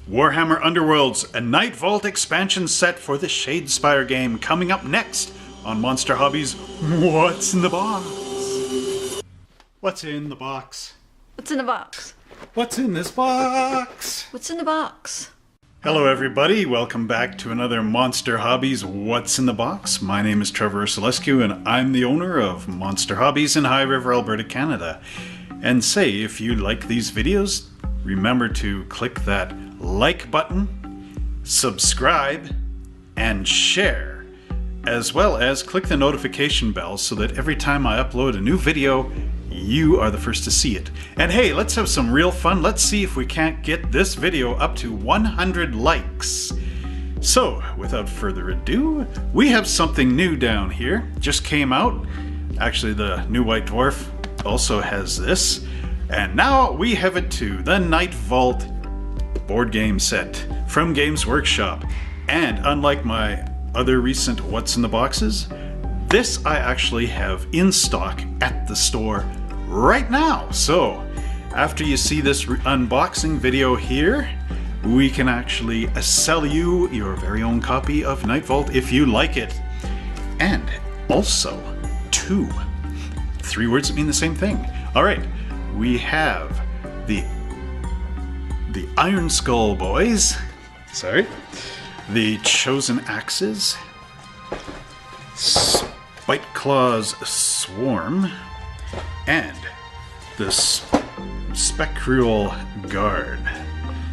Warhammer Underworlds, a Nightvault expansion set for the Shadespire game, coming up next on Monster Hobby's What's in the Box? What's in the box? What's in the box? What's in this box? What's in the box? Hello everybody, welcome back to another Monster Hobbies What's in the Box. My name is Trevor Ursulescu and I'm the owner of Monster Hobbies in High River, Alberta, Canada. And say, if you like these videos, remember to click that like button, subscribe, and share, as well as click the notification bell so that every time I upload a new video, you are the first to see it. And hey, let's have some real fun. Let's see if we can't get this video up to 100 likes. So, without further ado, we have something new down here. Just came out. Actually, the new White Dwarf also has this. And now we have it too, the Nightvault board game set from Games Workshop. And unlike my other recent What's in the Boxes, this I actually have in stock at the store right now. So after you see this unboxing video here, we can actually sell you your very own copy of Nightvault if you like it. And also, three words that mean the same thing. All right, we have the Iron Skull Boys, the Chosen Axes, Spite Claws Swarm, and the Spectral Guard.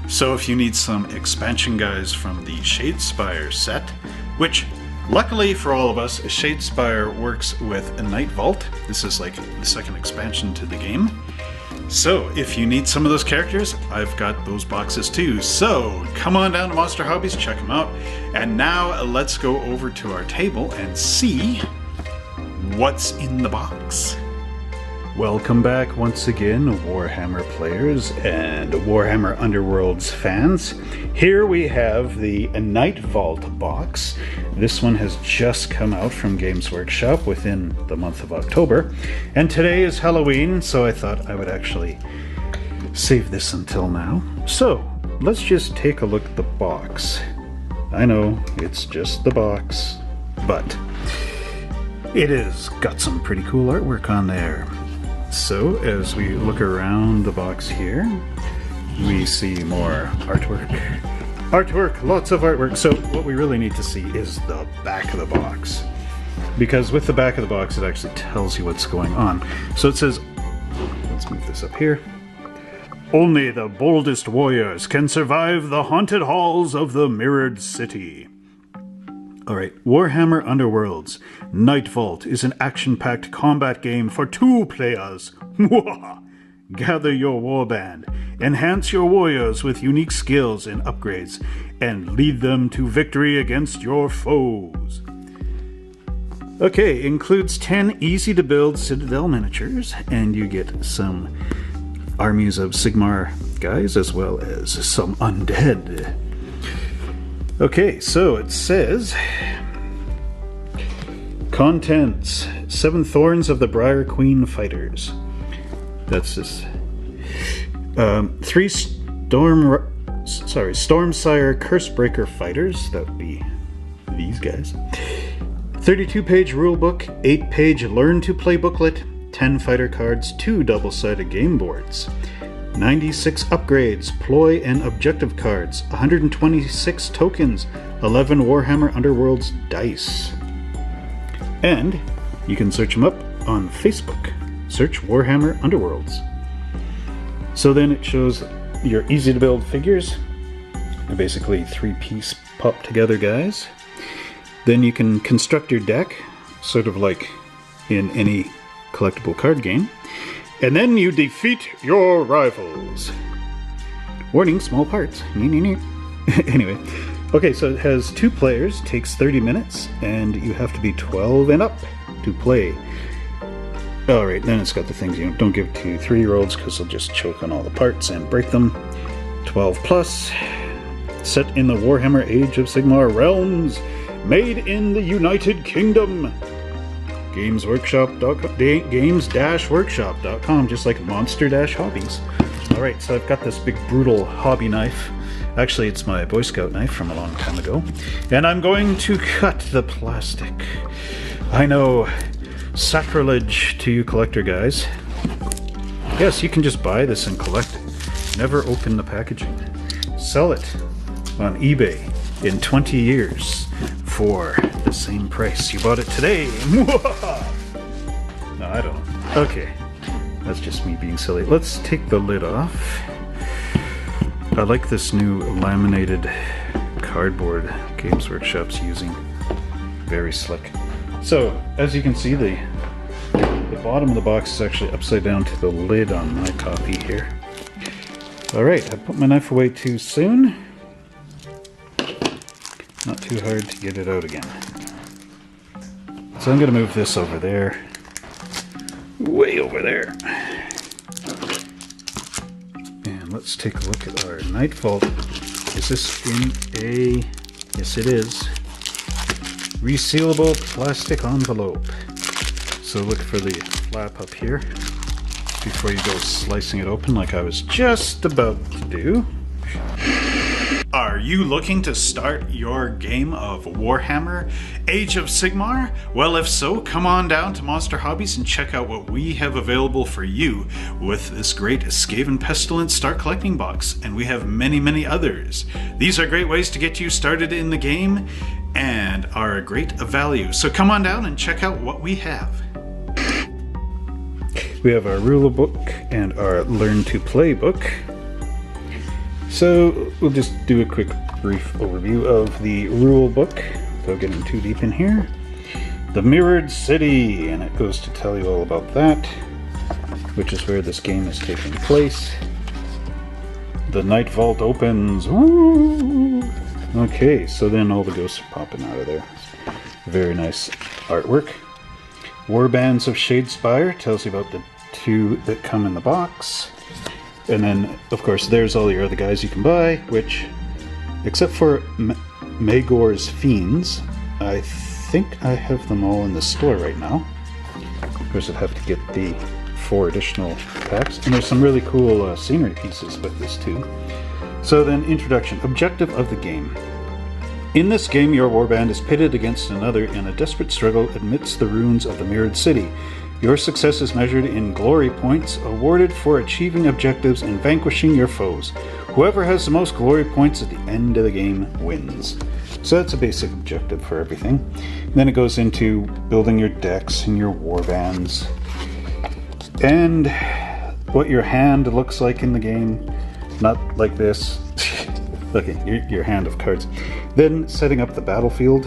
So if you need some expansion guys from the Shadespire set, which luckily for all of us, Shadespire works with a Nightvault. This is like the second expansion to the game. So if you need some of those characters, I've got those boxes too. So come on down to Monster Hobbies, check them out. And now let's go over to our table and see what's in the box. Welcome back once again, Warhammer players and Warhammer Underworlds fans. Here we have the Nightvault box. This one has just come out from Games Workshop within the month of October. And today is Halloween, so I thought I would actually save this until now. So, let's just take a look at the box. I know, it's just the box, but it has got some pretty cool artwork on there. So, as we look around the box here, we see more artwork. Artwork, lots of artwork. So, what we really need to see is the back of the box. Because with the back of the box, it actually tells you what's going on. So it says, let's move this up here. Only the boldest warriors can survive the haunted halls of the Mirrored City. Alright, Warhammer Underworlds Nightvault is an action-packed combat game for 2 players. Gather your warband, enhance your warriors with unique skills and upgrades, and lead them to victory against your foes. Okay, includes 10 easy-to-build Citadel miniatures, and you get some armies of Sigmar guys, as well as some undead. Okay, so it says, contents, 7 Thorns of the Briar Queen Fighters. That's this. 3 Stormsire Cursebreaker Fighters. That would be these guys. 32-page rulebook, 8-page Learn to Play booklet, 10 fighter cards, 2 double-sided game boards. 96 upgrades, ploy and objective cards, 126 tokens, 11 Warhammer Underworlds dice. And you can search them up on Facebook. Search Warhammer Underworlds. So then it shows your easy to build figures. They're basically 3-piece pop together guys. Then you can construct your deck, sort of like in any collectible card game. And then you defeat your rivals. Warning, small parts. Anyway, okay, so it has 2 players, takes 30 minutes, and you have to be 12 and up to play. Alright, then it's got the things you don't give to 3-year-olds because they'll just choke on all the parts and break them. 12 plus. Set in the Warhammer Age of Sigmar realms. Made in the United Kingdom. Games-workshop.com, just like Monster-Hobbies. Alright, so I've got this big brutal hobby knife Actually, it's my Boy Scout knife from a long time ago. And I'm going to cut the plastic. I know, sacrilege to you collector guys. Yes, you can just buy this and collect it. Never open the packaging. Sell it on eBay in 20 years for the same price you bought it today. No, I don't know. Okay, that's just me being silly. Let's take the lid off. I like this new laminated cardboard Games Workshop's using. Very slick. So, as you can see, the bottom of the box is actually upside down to the lid on my copy here. Alright, I put my knife away too soon. Not too hard to get it out again. So I'm going to move this over there. Way over there. And let's take a look at our Nightvault. Is this in a... Yes, it is. Resealable plastic envelope. So look for the flap up here before you go slicing it open like I was just about to do. Are you looking to start your game of Warhammer Age of Sigmar? Well, if so, come on down to Monster Hobbies and check out what we have available for you with this great Skaven Pestilence Start Collecting Box, and we have many others. These are great ways to get you started in the game and are a great value. So come on down and check out what we have. We have our rule book and our Learn to Play book. So we'll just do a quick brief overview of the rule book without getting too deep in here. The Mirrored City, and it goes to tell you all about that, which is where this game is taking place. The Nightvault opens. Woo! Okay, so then all the ghosts are popping out of there. Very nice artwork. Warbands of Shadespire tells you about the 2 that come in the box. And then, of course, there's all your other guys you can buy, which, except for Magor's Fiends, I think I have them all in the store right now. Of course, I'd have to get the 4 additional packs. And there's some really cool scenery pieces with this too. So then, introduction. Objective of the game. In this game, your warband is pitted against another in a desperate struggle amidst the ruins of the Mirrored City. Your success is measured in glory points awarded for achieving objectives and vanquishing your foes. Whoever has the most glory points at the end of the game wins. So that's a basic objective for everything. And then it goes into building your decks and your warbands and what your hand looks like in the game. Not like this. Okay, your hand of cards. Then setting up the battlefield,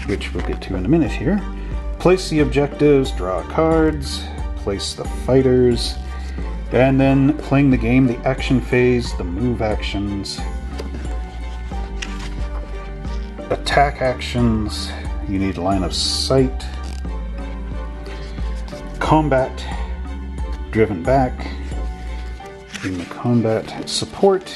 which we'll get to in a minute here. Place the objectives, draw cards, place the fighters, and then playing the game, the action phase, the move actions, attack actions, you need line of sight, combat, driven back, in the combat, support,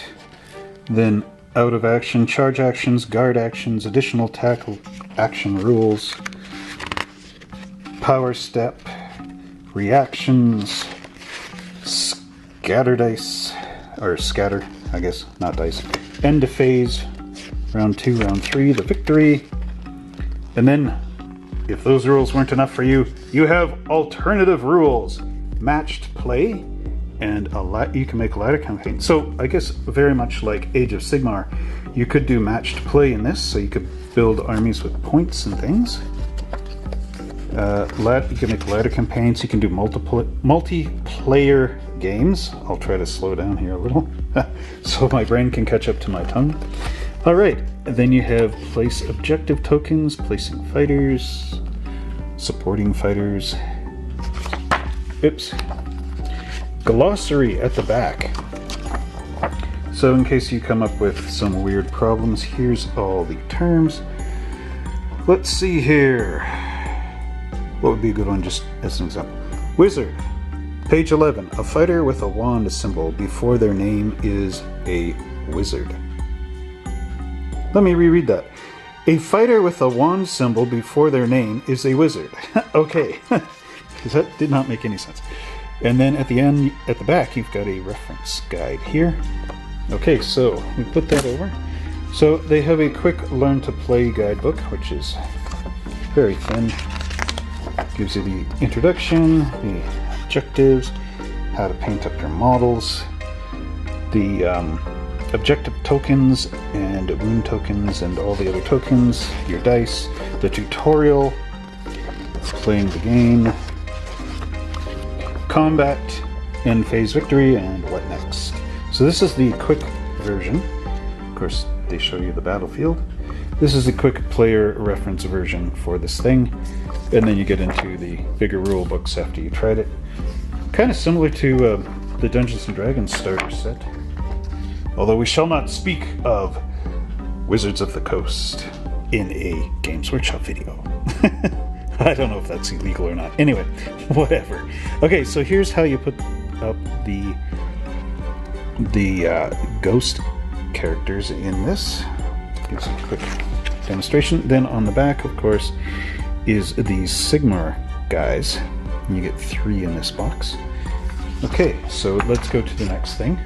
then out of action, charge actions, guard actions, additional tackle action rules, power step, reactions, scatter dice, or scatter, I guess, not dice, end of phase, round 2, round 3, the victory, and then, if those rules weren't enough for you, you have alternative rules, matched play, and you can make ladder campaigns. So I guess very much like Age of Sigmar, you could do matched play in this, so you could build armies with points and things. You can make ladder campaigns, you can do multiplayer games. I'll try to slow down here a little so my brain can catch up to my tongue. Alright, then you have place objective tokens, placing fighters, supporting fighters. Oops. Glossary at the back. So in case you come up with some weird problems, here's all the terms. Let's see here. What would be a good one just as an example? Wizard. Page 11. A fighter with a wand symbol before their name is a wizard. Let me reread that. A fighter with a wand symbol before their name is a wizard. Okay. Because that did not make any sense. And then at the end, at the back, you've got a reference guide here. Okay, so we put that over. So they have a quick learn to play guidebook, which is very thin. Gives you the introduction, the objectives, how to paint up your models, the objective tokens and wound tokens and all the other tokens, your dice, the tutorial, playing the game, combat, end phase victory, and what next. So this is the quick version. Of course, they show you the battlefield. This is the quick player reference version for this thing, and then you get into the bigger rule books after you tried it. Kind of similar to the Dungeons & Dragons starter set. Although we shall not speak of Wizards of the Coast in a Games Workshop video. I don't know if that's illegal or not. Anyway, whatever. Okay, so here's how you put up the ghost characters in this. Give some quick demonstration. Then on the back, of course, is these Sigmar guys. You get 3 in this box. Okay, so let's go to the next thing.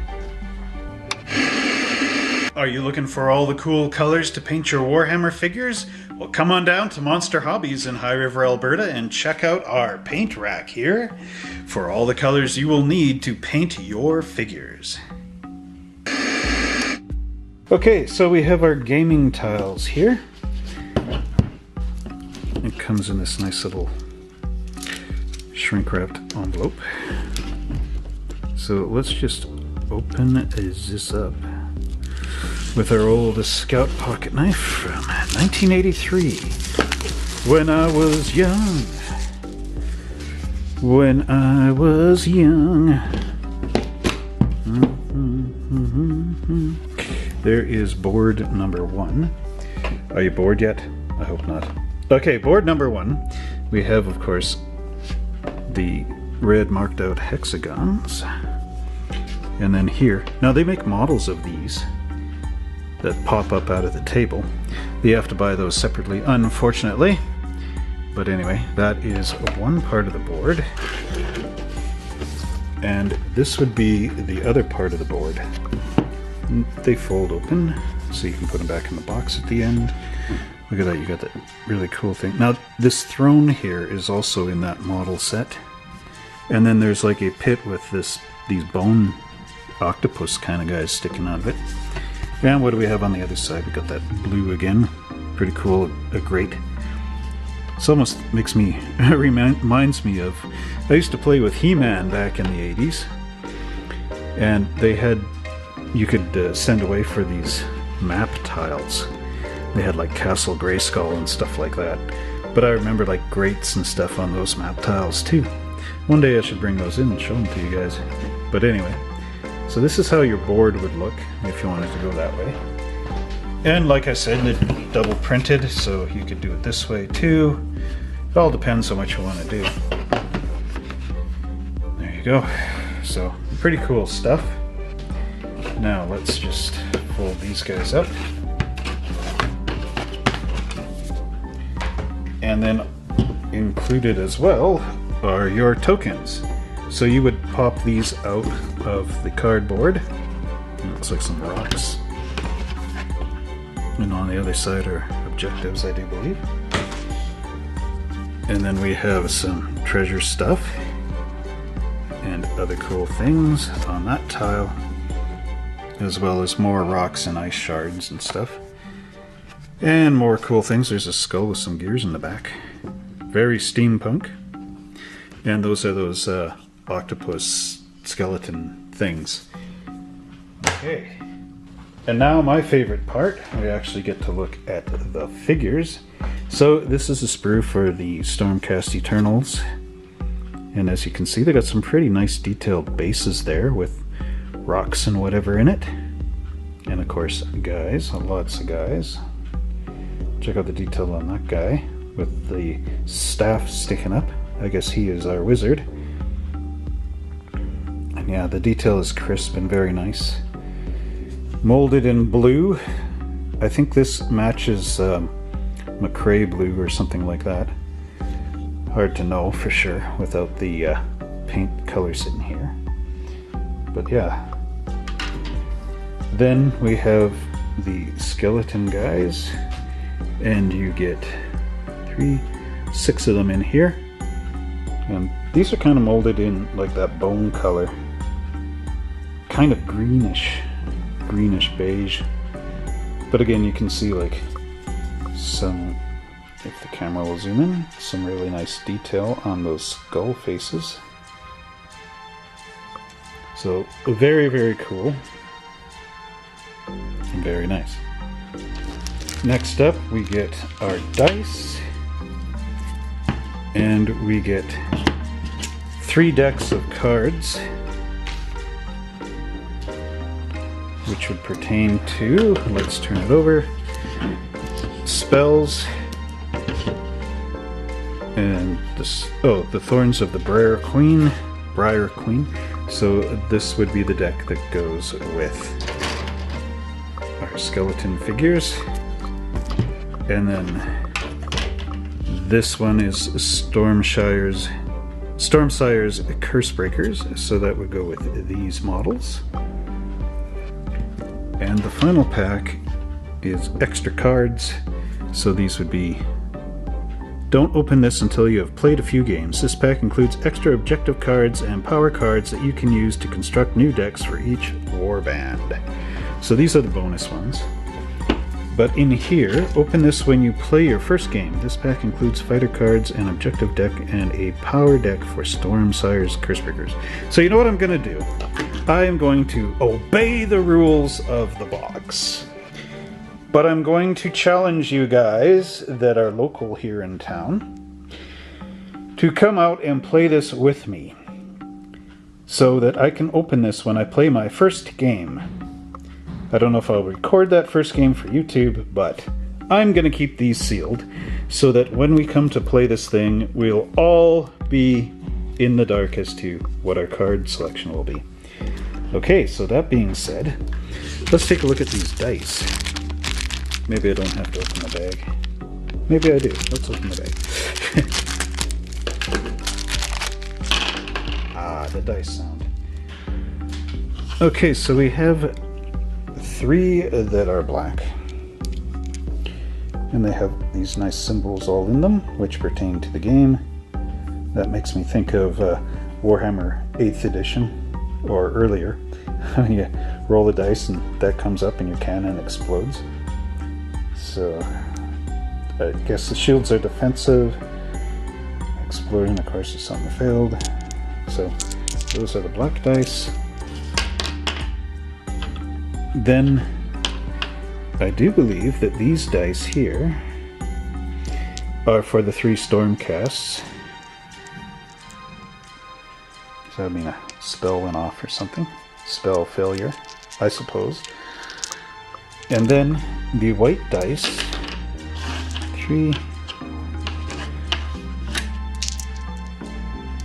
Are you looking for all the cool colors to paint your Warhammer figures? Well, come on down to Monster Hobbies in High River, Alberta and check out our paint rack here for all the colors you will need to paint your figures. Okay, so we have our gaming tiles here. It comes in this nice little shrink-wrapped envelope. So let's just open this up with our old Scout pocket knife from 1983. When I was young. When I was young. There is board number 1. Are you bored yet? I hope not. Okay, board number 1. We have, of course, the red marked out hexagons. And then here, now they make models of these that pop up out of the table. You have to buy those separately, unfortunately. But anyway, that is one part of the board. And this would be the other part of the board. They fold open, so you can put them back in the box at the end. Look at that, you got that really cool thing. Now, this throne here is also in that model set. And then there's like a pit with these bone octopus kind of guys sticking out of it. And what do we have on the other side? We got that blue again. Pretty cool, a grate. This almost makes me, reminds me of, I used to play with He-Man back in the 80s. And they had, you could send away for these map tiles. They had like Castle Grayskull and stuff like that. But I remember like grates and stuff on those map tiles too. One day I should bring those in and show them to you guys. But anyway, so this is how your board would look if you wanted to go that way. And like I said, it's double printed, so you could do it this way too. It all depends how much you want to do. There you go. So, pretty cool stuff. Now let's just fold these guys up. And then included as well are your tokens. So you would pop these out of the cardboard. It looks like some rocks. And on the other side are objectives, I do believe. And then we have some treasure stuff and other cool things on that tile, as well as more rocks and ice shards and stuff. And more cool things. There's a skull with some gears in the back. Very steampunk. And those are those octopus skeleton things. Okay. And now my favorite part, we actually get to look at the figures. So this is a sprue for the Stormcast Eternals. And as you can see, they got some pretty nice detailed bases there with rocks and whatever in it. And of course, guys, lots of guys. Check out the detail on that guy with the staff sticking up. I guess he is our wizard. And yeah, the detail is crisp and very nice. Molded in blue. I think this matches McCrae blue or something like that. Hard to know for sure without the paint color sitting here. But yeah. Then we have the skeleton guys, and you get 6 of them in here. And these are kind of molded in like that bone color, kind of greenish beige. But again, you can see like some, if the camera will zoom in, some really nice detail on those skull faces. So very, very cool and very nice. Next up, we get our dice, and we get 3 decks of cards, which would pertain to, let's turn it over, spells, and this, the Thorns of the Briar Queen. So this would be the deck that goes with our skeleton figures. And then this one is Stormsire's Cursebreakers, so that would go with these models. And the final pack is extra cards, so these would be, don't open this until you have played a few games. This pack includes extra objective cards and power cards that you can use to construct new decks for each warband. So these are the bonus ones. But in here, open this when you play your first game. This pack includes fighter cards, an objective deck, and a power deck for Stormsire's Cursebreakers. So you know what I'm going to do? I am going to obey the rules of the box. But I'm going to challenge you guys that are local here in town to come out and play this with me, so that I can open this when I play my first game. I don't know if I'll record that first game for YouTube, but I'm going to keep these sealed so that when we come to play this thing, we'll all be in the dark as to what our card selection will be. Okay, so that being said, let's take a look at these dice. Maybe I don't have to open the bag. Maybe I do. Let's open the bag. The dice sound. Okay, so we have 3 that are black, and they have these nice symbols all in them which pertain to the game. That makes me think of Warhammer 8th edition or earlier. You roll the dice and that comes up and your cannon explodes. So I guess the shields are defensive. Exploding, of course, is something that failed. So those are the black dice. Then I do believe that these dice here are for the 3 storm casts. Does that mean a spell went off or something? Spell failure, I suppose. And then the white dice, 3.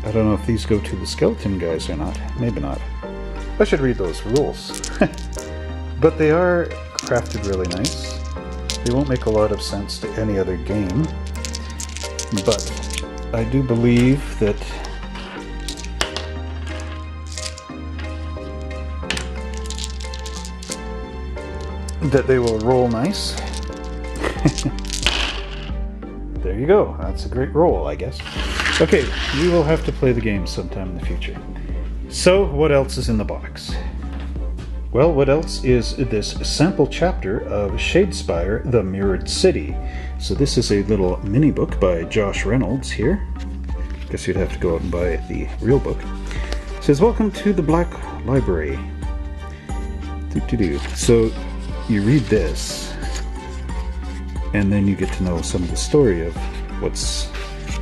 I don't know if these go to the skeleton guys or not. Maybe not. I should read those rules. But they are crafted really nice. They won't make a lot of sense to any other game, but I do believe that they will roll nice. There you go. That's a great roll, I guess. Okay, we will have to play the game sometime in the future. So, what else is in the box? Well, what else is this sample chapter of Shadespire, The Mirrored City. So this is a little mini book by Josh Reynolds here. Guess you'd have to go out and buy the real book. It says, welcome to the Black Library. So you read this, and then you get to know some of the story of what's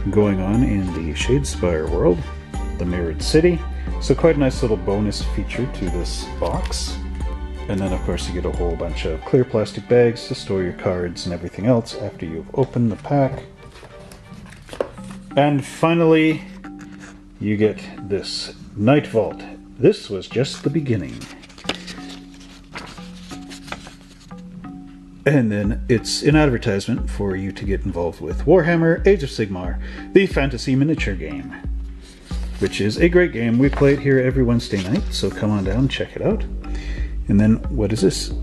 going on in the Shadespire world, The Mirrored City. So quite a nice little bonus feature to this box. And then of course you get a whole bunch of clear plastic bags to store your cards and everything else after you've opened the pack. And finally, you get this Nightvault. This was just the beginning. And then it's an advertisement for you to get involved with Warhammer Age of Sigmar, the fantasy miniature game, which is a great game. We play it here every Wednesday night, so come on down and check it out. And then, what is this?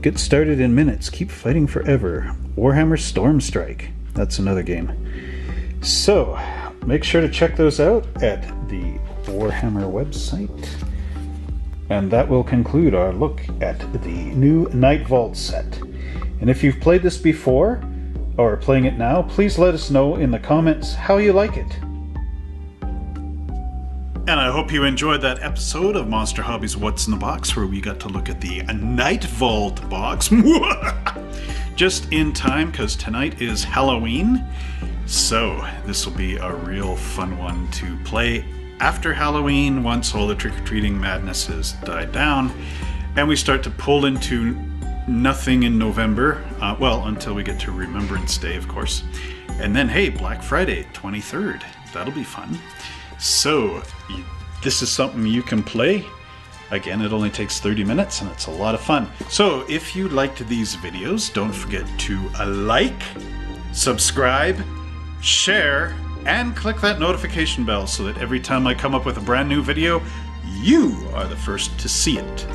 Get started in minutes, keep fighting forever. Warhammer Stormstrike. That's another game. So, make sure to check those out at the Warhammer website. And that will conclude our look at the new Nightvault set. And if you've played this before, or are playing it now, please let us know in the comments how you like it. And I hope you enjoyed that episode of Monster Hobbies What's in the Box, where we got to look at the Nightvault box. Just in time, because tonight is Halloween. So this will be a real fun one to play after Halloween, once all the trick-or-treating madness has died down. And we start to pull into nothing in November. Well, until we get to Remembrance Day, of course. And then, hey, Black Friday, 23rd. That'll be fun. So, this is something you can play. Again, it only takes 30 minutes and it's a lot of fun. So, if you liked these videos, don't forget to like, subscribe, share, and click that notification bell so that every time I come up with a brand new video, you are the first to see it.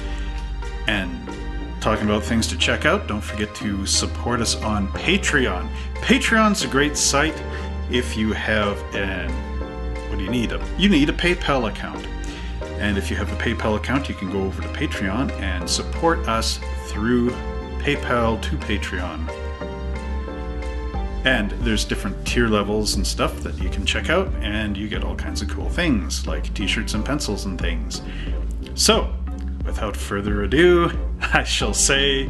And talking about things to check out, don't forget to support us on Patreon. Patreon's a great site if you have what do you need? You need a PayPal account. And if you have a PayPal account, you can go over to Patreon and support us through PayPal to Patreon. And there's different tier levels and stuff that you can check out, and you get all kinds of cool things, like t-shirts and pencils and things. So, without further ado, I shall say,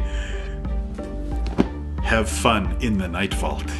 have fun in the Nightvault.